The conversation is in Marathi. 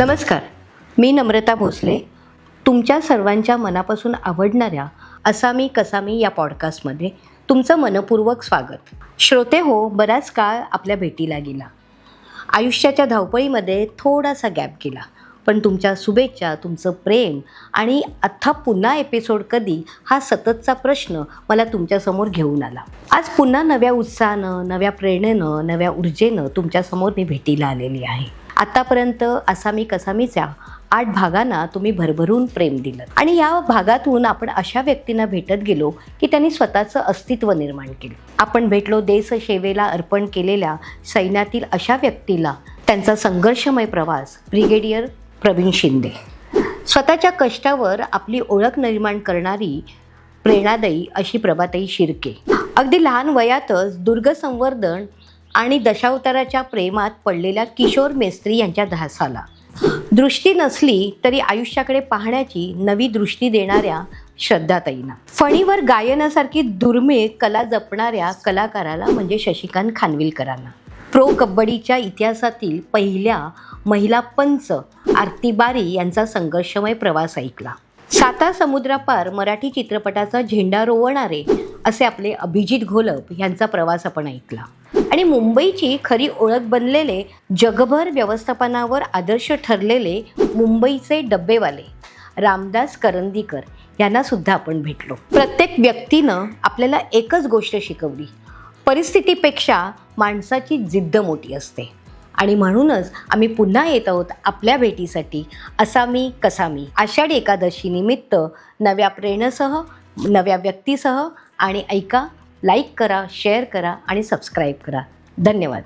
नमस्कार, मी नम्रता भोसले. तुमच्या सर्वांच्या मनापासून आवडणाऱ्या असामी कसामी या पॉडकास्टमध्ये तुमचं मनपूर्वक स्वागत. श्रोते हो, बराच काळ आपल्या भेटीला गेला. आयुष्याच्या धावपळीमध्ये थोडासा गॅप गेला, पण तुमच्या शुभेच्छा, तुमचं प्रेम आणि आता पुन्हा एपिसोड कधी हा सततचा प्रश्न मला तुमच्यासमोर घेऊन आला. आज पुन्हा नव्या उत्साहानं, नव्या प्रेरणेनं, नव्या ऊर्जेनं तुमच्यासमोर मी भेटीला आलेली आहे. आतापर्यंत असामी कसामीच्या 8 भागांना तुम्ही भरभरून प्रेम दिलं आणि या भागातून आपण अशा व्यक्तींना भेटत गेलो की त्यांनी स्वतःचं अस्तित्व निर्माण केलं. आपण भेटलो देशसेवेला अर्पण केलेल्या सैन्यातील अशा व्यक्तीला, त्यांचा संघर्षमय प्रवास ब्रिगेडियर प्रवीण शिंदे. स्वतःच्या कष्टावर आपली ओळख निर्माण करणारी प्रेरणादायी अशी प्रभाताई शिर्के. अगदी लहान वयातच दुर्गसंवर्धन आणि दशावताराच्या प्रेमात पडलेल्या किशोर मेस्त्री यांच्या ध्यासाला दृष्टी नसली तरी आयुष्याकडे पाहण्याची नवी दृष्टी देणाऱ्या श्रद्धाताईंना. फणीवर गायनासारखी दुर्मिळ कला जपणाऱ्या कलाकाराला म्हणजे शशिकांत खानविलकरांना. प्रो कबड्डीच्या इतिहासातील पहिल्या महिला पंच आरती बारी यांचा संघर्षमय प्रवास ऐकला. 7 समुद्रापार मराठी चित्रपटाचा झेंडा रोवणारे असे आपले अभिजित घोलप यांचा प्रवास आपण ऐकला. आणि मुंबईची खरी ओळख बनलेले, जगभर व्यवस्थापनावर आदर्श ठरलेले मुंबईचे डब्बेवाले रामदास करंदीकर यांना सुद्धा आपण भेटलो. प्रत्येक व्यक्तीनं आपल्याला एकच गोष्ट शिकवली, परिस्थितीपेक्षा माणसाची जिद्द मोठी असते. आणि म्हणूनच आम्ही पुन्हा येत आहोत आपल्या भेटीसाठी असामी कसामी. आषाढी एकादशी निमित्त नव्या प्रेरणेसह, नव्या व्यक्तीसह. आणि ऐका, लाईक करा, शेअर करा आणि सबस्क्राईब करा. धन्यवाद.